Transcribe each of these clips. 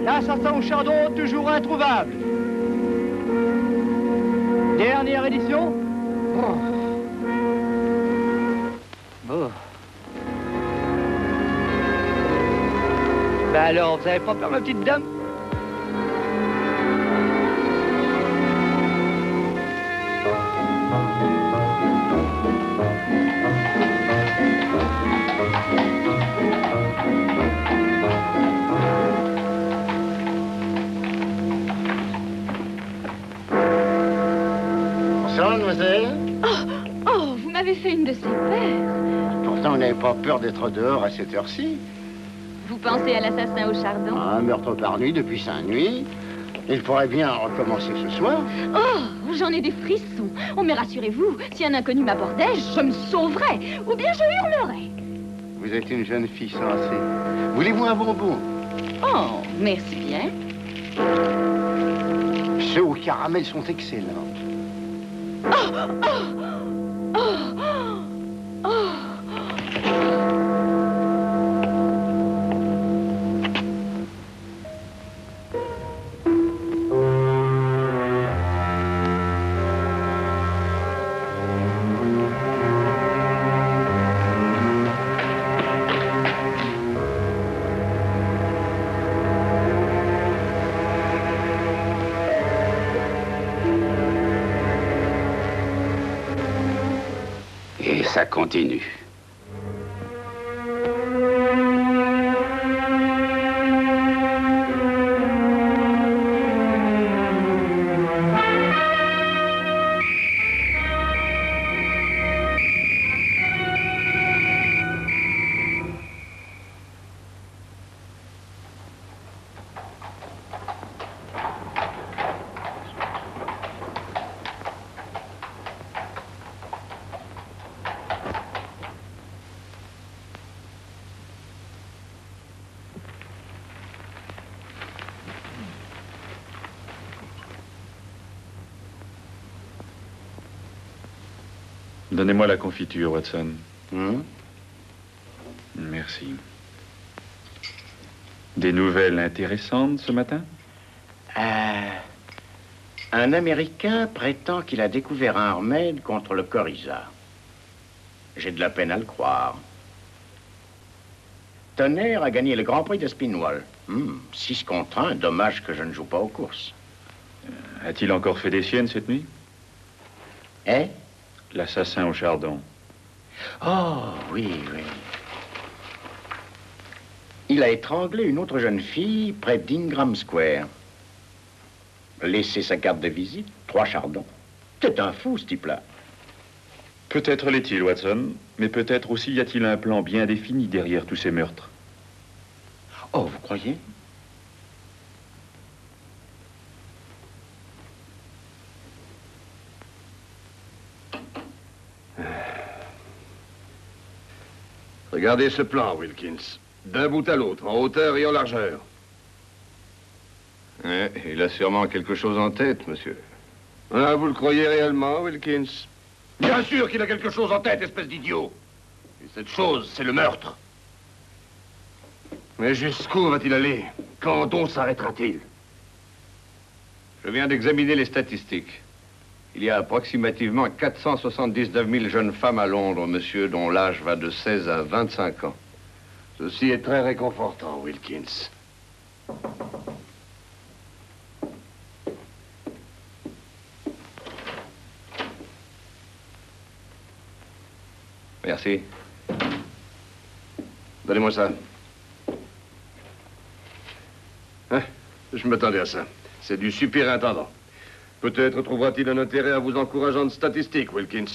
L'assassin au chardon, toujours introuvable. Dernière édition. Oh. Oh. Ben alors, vous avez pas peur, ma petite dame? Bonsoir, mademoiselle. Oh, vous m'avez fait une de ces paires. Pourtant, vous n'avez pas peur d'être dehors à cette heure-ci. Vous pensez à l'assassin au chardon? Un meurtre par nuit depuis 5 nuits. Il pourrait bien recommencer ce soir. Oh, j'en ai des frissons. Oh, mais rassurez-vous, si un inconnu m'abordait, je me sauverais. Ou bien je hurlerais. Vous êtes une jeune fille sensée. Voulez-vous un bonbon? Oh, merci bien. Ceux au caramel sont excellents. Et ça continue. Donnez-moi la confiture, Watson. Hum? Merci. Des nouvelles intéressantes ce matin? Un Américain prétend qu'il a découvert un remède contre le coryza. J'ai de la peine à le croire. Tonnerre a gagné le Grand Prix de Spinwall. 6 contre 1, dommage que je ne joue pas aux courses. A-t-il encore fait des siennes cette nuit? Eh? L'assassin au chardon. Oh, oui, oui. Il a étranglé une autre jeune fille près d'Ingram Square. Laissé sa carte de visite, 3 chardons. C'est un fou, ce type-là. Peut-être l'est-il, Watson, mais peut-être aussi y a-t-il un plan bien défini derrière tous ces meurtres. Oh, vous croyez? Regardez ce plan, Wilkins. D'un bout à l'autre, en hauteur et en largeur. Il a sûrement quelque chose en tête, monsieur. Ah, vous le croyez réellement, Wilkins? Bien sûr qu'il a quelque chose en tête, espèce d'idiot. Et cette chose, c'est le meurtre. Mais jusqu'où va-t-il aller? Quand on s'arrêtera-t-il? Je viens d'examiner les statistiques. Il y a approximativement 479 000 jeunes femmes à Londres, monsieur, dont l'âge va de 16 à 25 ans. Ceci est très réconfortant, Wilkins. Merci. Donnez-moi ça. Hein? Je m'attendais à ça. C'est du superintendant. Peut-être trouvera-t-il un intérêt à vous encourageantes statistiques, Wilkins.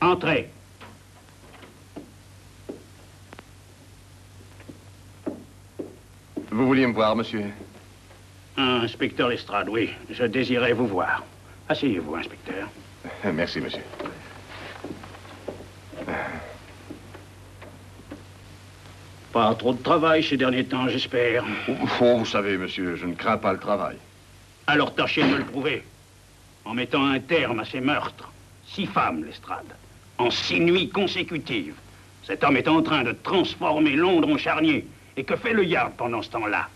Entrez. Vous vouliez me voir, monsieur? Inspecteur Lestrade, oui. Je désirais vous voir. Asseyez-vous, inspecteur. Merci, monsieur. Pas trop de travail ces derniers temps, j'espère. Oh, vous savez, monsieur, je ne crains pas le travail. Alors tâchez de me le prouver. En mettant un terme à ces meurtres. 6 femmes, Lestrade. En 6 nuits consécutives. Cet homme est en train de transformer Londres en charnier. Et que fait le Yard pendant ce temps-là?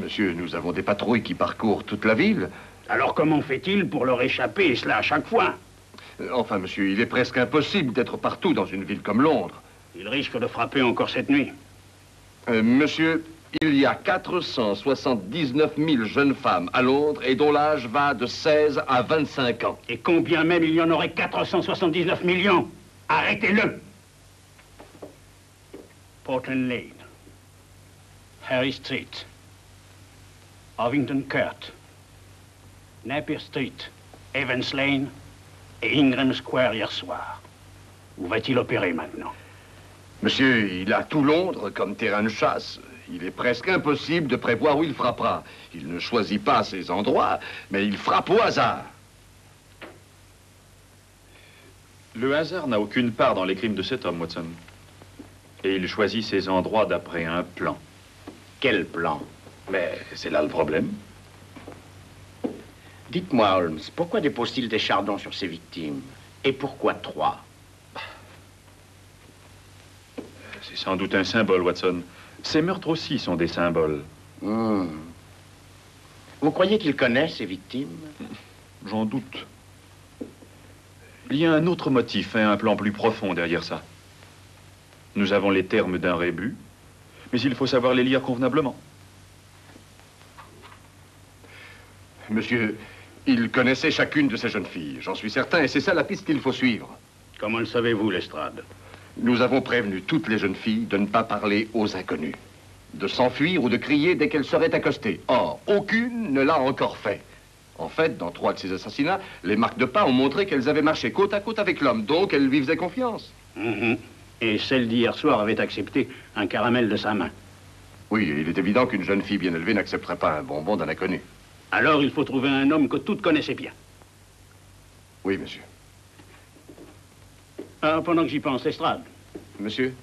Monsieur, nous avons des patrouilles qui parcourent toute la ville. Alors comment fait-il pour leur échapper, et cela à chaque fois? Enfin, monsieur, il est presque impossible d'être partout dans une ville comme Londres. Il risque de frapper encore cette nuit. Monsieur, il y a 479 000 jeunes femmes à Londres et dont l'âge va de 16 à 25 ans. Et combien même il y en aurait 479 millions? Arrêtez-le! Portland Lane, Harry Street, Ovington Court, Napier Street, Evans Lane et Ingram Square hier soir. Où va-t-il opérer maintenant? Monsieur, il a tout Londres comme terrain de chasse. Il est presque impossible de prévoir où il frappera. Il ne choisit pas ses endroits, mais il frappe au hasard. Le hasard n'a aucune part dans les crimes de cet homme, Watson. Et il choisit ses endroits d'après un plan. Quel plan? Mais c'est là le problème. Dites-moi, Holmes, pourquoi dépose-t-il des chardons sur ses victimes? Et pourquoi 3? C'est sans doute un symbole, Watson. Ces meurtres aussi sont des symboles. Vous croyez qu'il connaît ses victimes? J'en doute. Il y a un autre motif, un plan plus profond derrière ça. Nous avons les termes d'un rébut, mais il faut savoir les lire convenablement. Monsieur, il connaissait chacune de ces jeunes filles, j'en suis certain, et c'est ça la piste qu'il faut suivre. Comment le savez-vous, Lestrade? Nous avons prévenu toutes les jeunes filles de ne pas parler aux inconnus, de s'enfuir ou de crier dès qu'elles seraient accostées. Or, aucune ne l'a encore fait. En fait, dans 3 de ces assassinats, les marques de pas ont montré qu'elles avaient marché côte à côte avec l'homme, donc elles lui faisaient confiance. Et celle d'hier soir avait accepté un caramel de sa main. Oui, et il est évident qu'une jeune fille bien élevée n'accepterait pas un bonbon d'un inconnu. Alors il faut trouver un homme que toutes connaissaient bien. Oui, monsieur. Ah, pendant que j'y pense, Lestrade. Monsieur?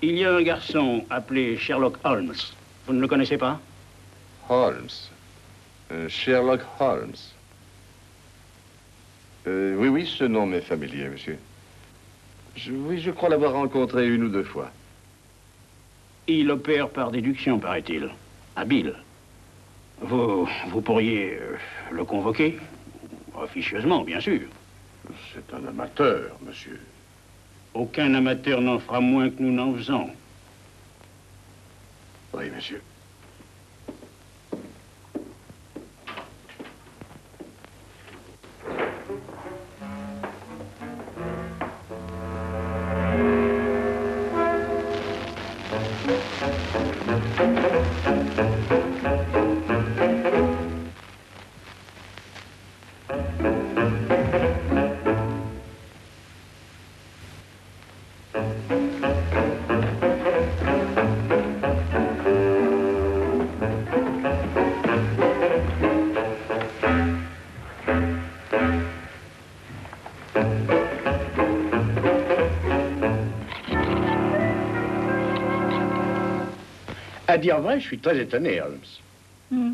Il y a un garçon appelé Sherlock Holmes. Vous ne le connaissez pas? Holmes. Sherlock Holmes. Oui, ce nom m'est familier, monsieur. Oui, je crois l'avoir rencontré 1 ou 2 fois. Il opère par déduction, paraît-il. Habile. Vous pourriez le convoquer? Officieusement, bien sûr. C'est un amateur, monsieur. Aucun amateur n'en fera moins que nous n'en faisons. Oui, monsieur. À dire vrai, je suis très étonné, Holmes.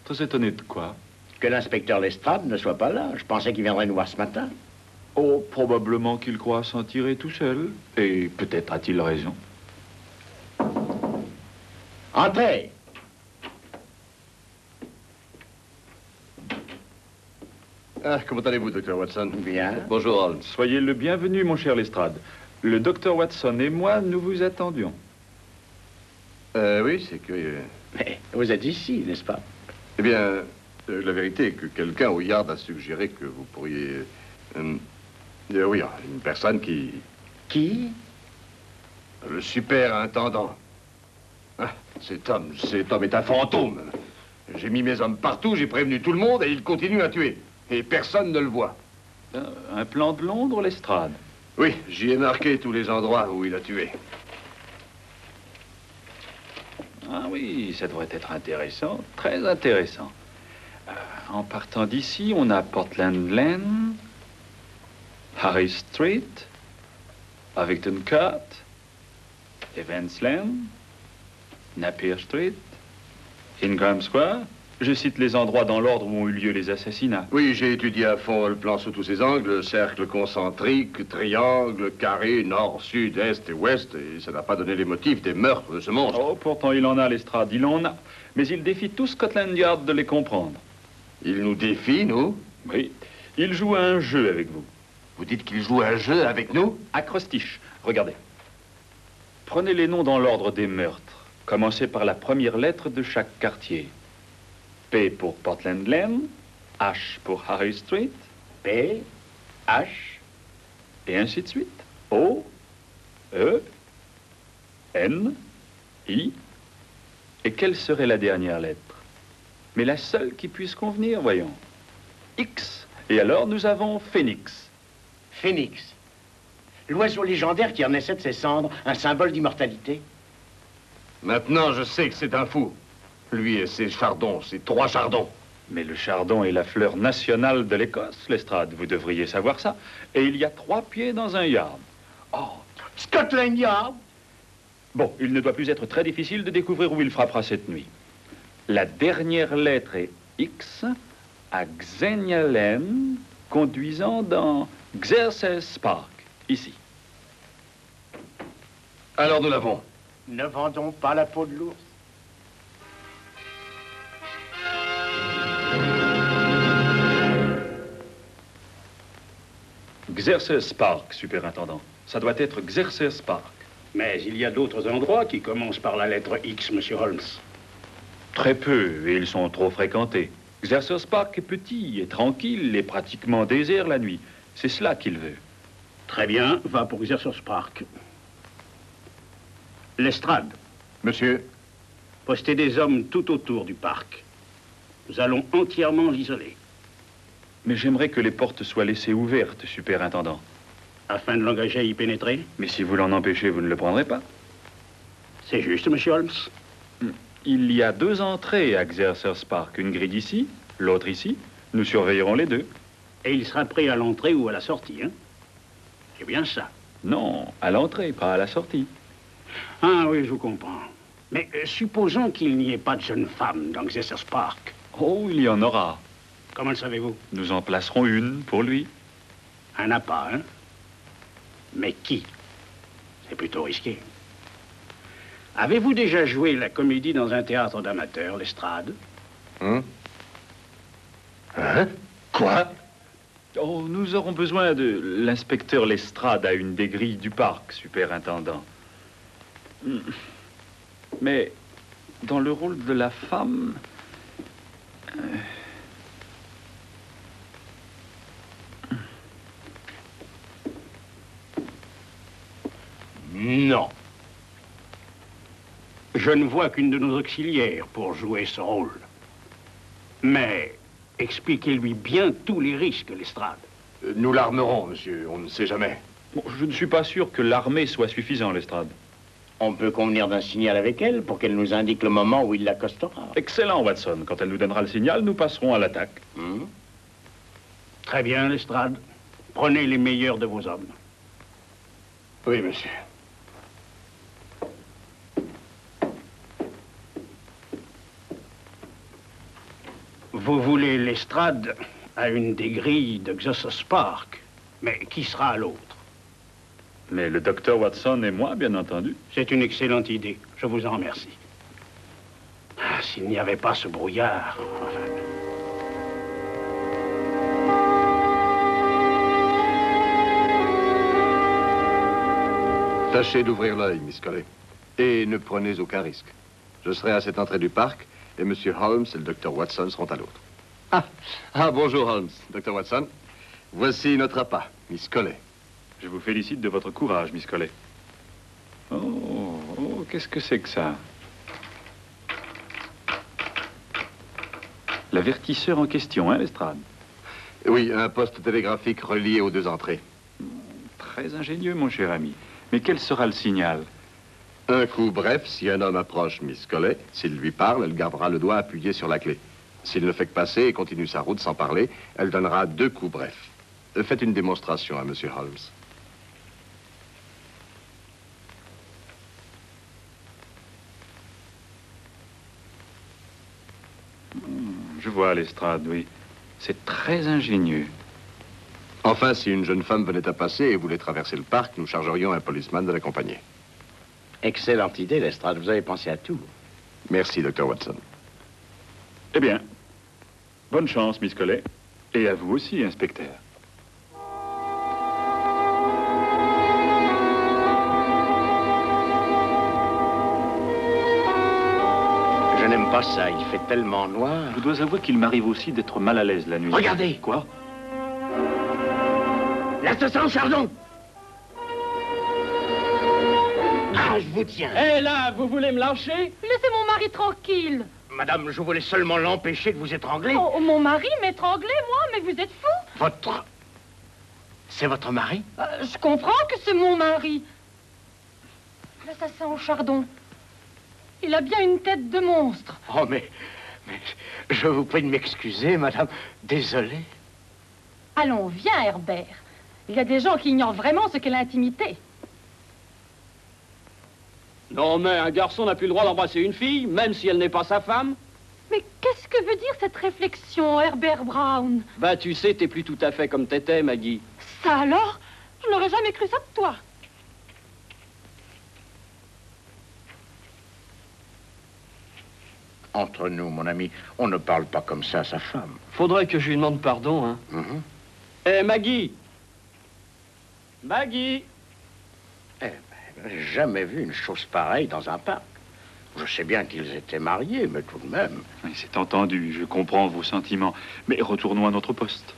Très étonné de quoi? Que l'inspecteur Lestrade ne soit pas là. Je pensais qu'il viendrait nous voir ce matin. Oh, probablement qu'il croit s'en tirer tout seul. Et peut-être a-t-il raison. Entrez. Ah, comment allez-vous, docteur Watson? Bien. Bonjour, Holmes. Soyez le bienvenu, mon cher Lestrade. Le docteur Watson et moi, nous vous attendions. Oui, c'est curieux. Mais vous êtes ici, n'est-ce pas? Eh bien, la vérité est que quelqu'un au Yard a suggéré que vous pourriez... oui, une personne qui... Qui? Le superintendant. Ah, cet homme est un fantôme. J'ai mis mes hommes partout, j'ai prévenu tout le monde et il continue à tuer. Et personne ne le voit. Un plan de Londres, Lestrade? Oui, j'y ai marqué tous les endroits où il a tué. Ah oui, ça devrait être intéressant, très intéressant. En partant d'ici, on a Portland Lane, Harry Street, Ovington Court, Evansland, Napier Street, Ingram Square. Je cite les endroits dans l'ordre où ont eu lieu les assassinats. Oui, j'ai étudié à fond le plan sous tous ses angles, cercle concentrique, triangle, carré, nord, sud, est et ouest, et ça n'a pas donné les motifs des meurtres de ce monstre. Oh, pourtant il en a, Lestrade, il en a. Mais il défie tout Scotland Yard de les comprendre. Il nous défie, nous? Oui, il joue à un jeu avec vous. Vous dites qu'il joue à un jeu avec nous? Acrostiche, regardez. Prenez les noms dans l'ordre des meurtres. Commencez par la première lettre de chaque quartier. P pour Portland Lane, H pour Harry Street, P, H, et ainsi de suite. O, E, N, I. Et quelle serait la dernière lettre? Mais la seule qui puisse convenir, voyons. X. Et alors, nous avons Phénix. Phénix. L'oiseau légendaire qui renaissait de ses cendres, un symbole d'immortalité. Maintenant, je sais que c'est un fou. Lui et ses chardons, ses 3 chardons. Mais le chardon est la fleur nationale de l'Écosse, Lestrade. Vous devriez savoir ça. Et il y a 3 pieds dans un yard. Oh, Scotland Yard! Bon, il ne doit plus être très difficile de découvrir où il frappera cette nuit. La dernière lettre est X à Xenia Lane, conduisant dans Xerxes Park, ici. Alors nous l'avons. Ne vendons pas la peau de l'ours. Xerxes Park, superintendant. Ça doit être Xerxes Park. Mais il y a d'autres endroits qui commencent par la lettre X, monsieur Holmes. Très peu, et ils sont trop fréquentés. Xerxes Park est petit et tranquille et pratiquement désert la nuit. C'est cela qu'il veut. Très bien, va pour Xerxes Park. Lestrade, Monsieur, postez des hommes tout autour du parc. Nous allons entièrement l'isoler, Mais j'aimerais que les portes soient laissées ouvertes, superintendant. afin de l'engager à y pénétrer. Mais si vous l'en empêchez, vous ne le prendrez pas. C'est juste, monsieur Holmes. Il y a 2 entrées à Xerxes Park. Une grille ici, l'autre ici. Nous surveillerons les 2. Et il sera prêt à l'entrée ou à la sortie, hein? C'est bien ça. Non, à l'entrée, pas à la sortie. Ah oui, je vous comprends. Mais supposons qu'il n'y ait pas de jeune femme dans Xerxes Park. Oh, il y en aura. Comment le savez-vous? Nous en placerons une pour lui. Un appât, hein? Mais qui? C'est plutôt risqué. Avez-vous déjà joué la comédie dans un théâtre d'amateurs, Lestrade? Hein? Quoi? Oh, nous aurons besoin de l'inspecteur Lestrade à une des grilles du parc, superintendant. Mais dans le rôle de la femme... Non. Je ne vois qu'une de nos auxiliaires pour jouer ce rôle. Mais expliquez-lui bien tous les risques, Lestrade. Nous l'armerons, monsieur. On ne sait jamais. Bon, je ne suis pas sûr que l'armée soit suffisant, Lestrade. On peut convenir d'un signal avec elle pour qu'elle nous indique le moment où il l'accostera. Excellent, Watson. Quand elle nous donnera le signal, nous passerons à l'attaque. Très bien, Lestrade. Prenez les meilleurs de vos hommes. Oui, monsieur. Vous voulez Lestrade à une des grilles de Xerxes Park. Mais qui sera à l'autre? Mais le docteur Watson et moi, bien entendu. C'est une excellente idée. Je vous en remercie. Ah, s'il n'y avait pas ce brouillard... Enfin... Tâchez d'ouvrir l'œil, Miss Colley. Et ne prenez aucun risque. Je serai à cette entrée du parc, et M. Holmes et le Dr. Watson seront à l'autre. Bonjour, Holmes. Dr. Watson. Voici notre appât, Miss Colley. Je vous félicite de votre courage, Miss Colley. Oh, qu'est-ce que c'est que ça? L'avertisseur en question, hein, Lestrade? Oui, un poste télégraphique relié aux 2 entrées. Très ingénieux, mon cher ami. Mais quel sera le signal? Un coup bref, si un homme approche Miss Colley, s'il lui parle, elle gardera le doigt appuyé sur la clé. S'il ne fait que passer et continue sa route sans parler, elle donnera 2 coups brefs. Faites une démonstration à M. Holmes. vois, Lestrade, oui. C'est très ingénieux. Enfin, si une jeune femme venait à passer et voulait traverser le parc, nous chargerions un policeman de l'accompagner. Excellente idée, Lestrade. Vous avez pensé à tout. Merci, Dr. Watson. Eh bien, bonne chance, Miss Collet. Et à vous aussi, inspecteur. Je n'aime pas ça. Il fait tellement noir. Je dois avouer qu'il m'arrive aussi d'être mal à l'aise la nuit. Regardez. Quoi? L'assassin Chardon. Ah, je vous tiens. Hé, là, vous voulez me lâcher? Laissez mon mari tranquille. Madame, je voulais seulement l'empêcher de vous étrangler. Oh, mon mari m'étranglait, moi, mais vous êtes fou. Votre... C'est votre mari? Je comprends que c'est mon mari. L'assassin au chardon. Il a bien une tête de monstre. Oh, mais je vous prie de m'excuser, madame. Désolé. Allons, viens, Herbert. Il y a des gens qui ignorent vraiment ce qu'est l'intimité. Non, mais un garçon n'a plus le droit d'embrasser une fille, même si elle n'est pas sa femme. Mais qu'est-ce que veut dire cette réflexion, Herbert Brown? Bah, tu sais, t'es plus tout à fait comme t'étais, Maggie. Ça alors? Je n'aurais jamais cru ça de toi. Entre nous, mon ami, on ne parle pas comme ça à sa femme. Faudrait que je lui demande pardon, hein. Eh, Maggie! Maggie! Eh ben, j'ai jamais vu une chose pareille dans un parc. Je sais bien qu'ils étaient mariés, mais tout de même. Oui, c'est entendu, je comprends vos sentiments. Mais retournons à notre poste.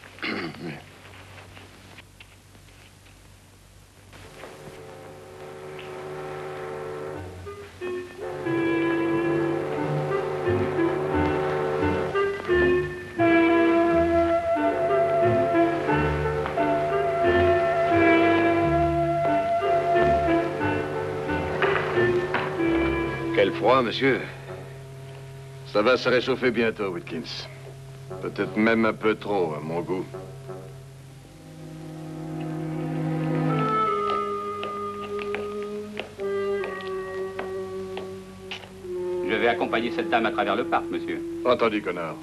Quel froid, monsieur. Ça va se réchauffer bientôt, Wilkins. Peut-être même un peu trop, à mon goût. Je vais accompagner cette dame à travers le parc, monsieur. Entendu, connard.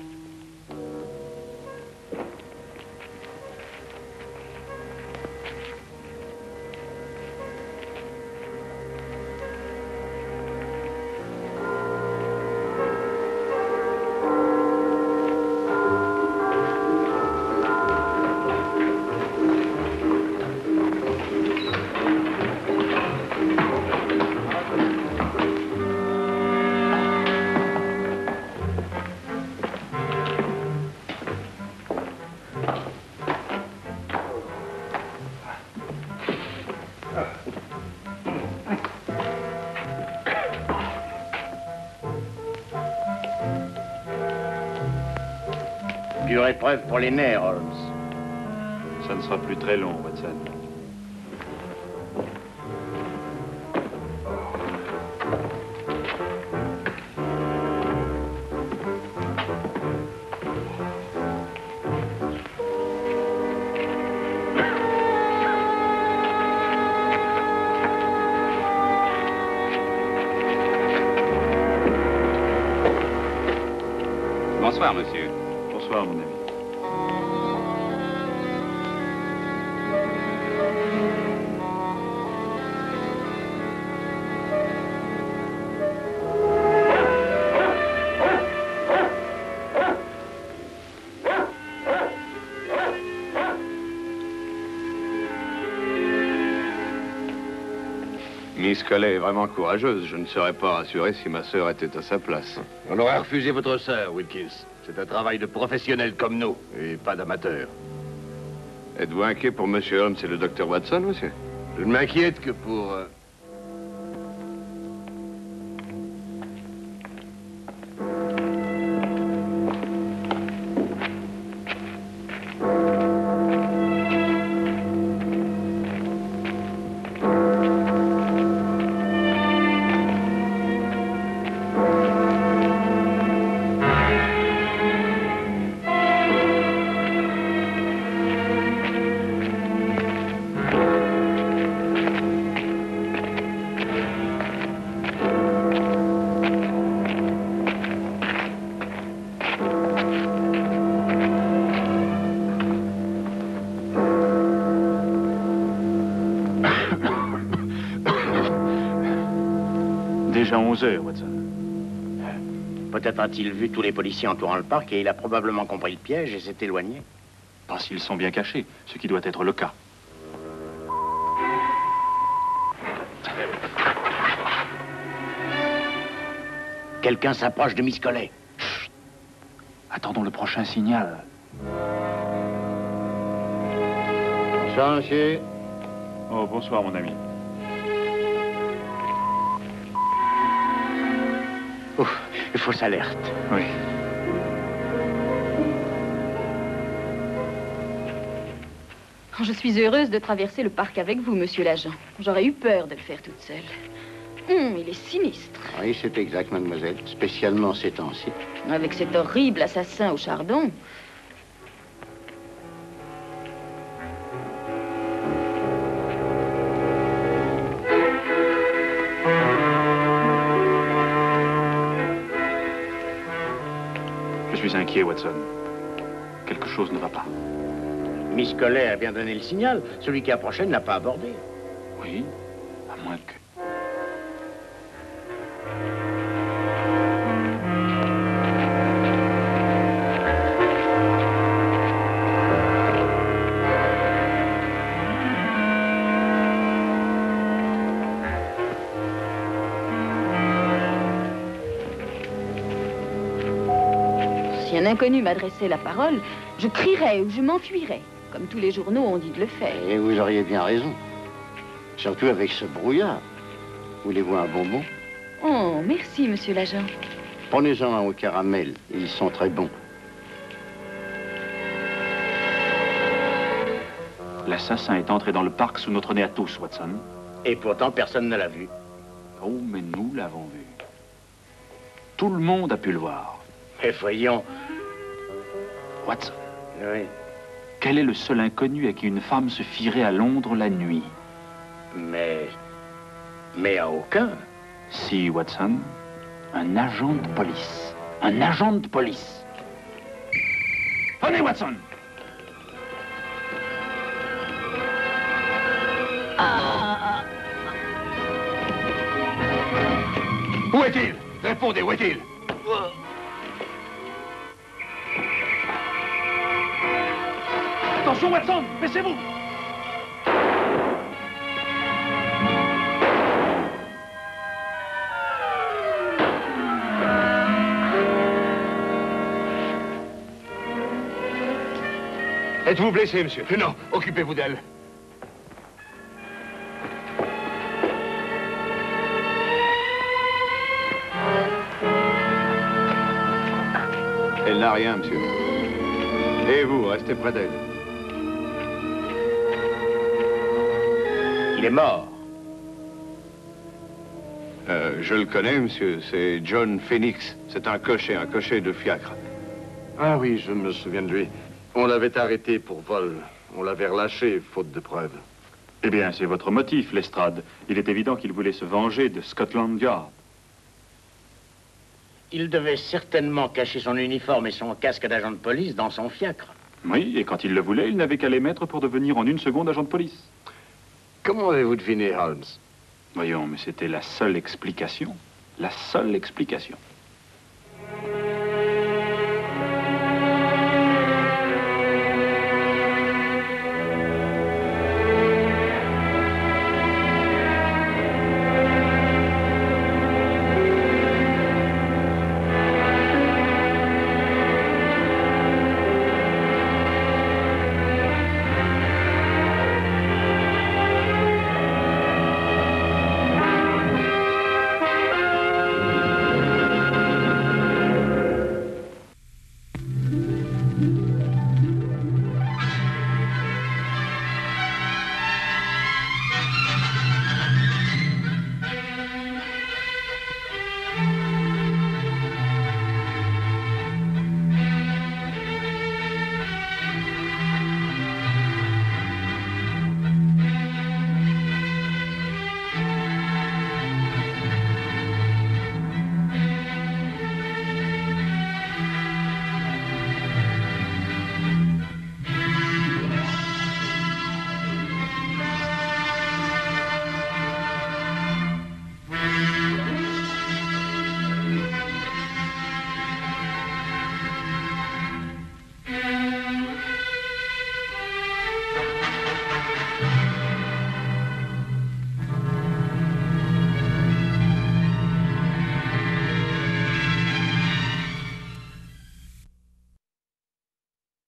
Dure épreuve pour les nerfs, Holmes. Ça ne sera plus très long, Watson. Bonsoir, monsieur. Bonsoir, mon ami. Miss Collet est vraiment courageuse. Je ne serais pas rassuré si ma sœur était à sa place. On aurait refusé votre sœur, Wilkins. C'est un travail de professionnel comme nous, et pas d'amateur. Êtes-vous inquiet pour Monsieur Holmes et le docteur Watson, monsieur? Je ne m'inquiète que pour... 11 heures, Watson. Peut-être a-t-il vu tous les policiers entourant le parc et il a probablement compris le piège et s'est éloigné. Pas s'ils sont bien cachés, ce qui doit être le cas. Quelqu'un s'approche de Miss Collet. Chut. Attendons le prochain signal. Bonsoir, monsieur. Oh, bonsoir, mon ami. Ouf, fausse alerte. Oui. Je suis heureuse de traverser le parc avec vous, monsieur l'agent. J'aurais eu peur de le faire toute seule. Il est sinistre. Oui, c'est exact, mademoiselle. Spécialement ces temps-ci. Avec cet horrible assassin au chardon. Je suis inquiet, Watson. Quelque chose ne va pas. Miss Collet a bien donné le signal. Celui qui approchait ne l'a pas abordé. Oui, à moins que... Si un inconnu m'adressait la parole, je crierais ou je m'enfuirais, comme tous les journaux ont dit de le faire. Et vous auriez bien raison. Surtout avec ce brouillard. Voulez-vous un bonbon? Oh, merci, monsieur l'agent. Prenez-en un au caramel. Ils sont très bons. L'assassin est entré dans le parc sous notre nez à tous, Watson. Et pourtant, personne ne l'a vu. Oh, mais nous l'avons vu. Tout le monde a pu le voir. Mais voyons. Watson, Oui. quel est le seul inconnu à qui une femme se fierait à Londres la nuit? Mais à aucun. Si, Watson, un agent de police. Un agent de police. Venez, Watson! Où est-il? Répondez, où est-il? Attention, Watson! Baissez-vous! Êtes-vous blessé, monsieur? Non, occupez-vous d'elle. Elle n'a rien, monsieur. Et vous, restez près d'elle. Il est mort. Je le connais, monsieur. C'est John Phoenix. C'est un cocher de fiacre. Ah oui, je me souviens de lui. On l'avait arrêté pour vol. On l'avait relâché, faute de preuves. Eh bien, c'est votre motif, Lestrade. Il est évident qu'il voulait se venger de Scotland Yard. Il devait certainement cacher son uniforme et son casque d'agent de police dans son fiacre. Oui, et quand il le voulait, il n'avait qu'à les mettre pour devenir en une seconde agent de police. Comment avez-vous deviné, Holmes? Voyons, mais c'était la seule explication. La seule explication.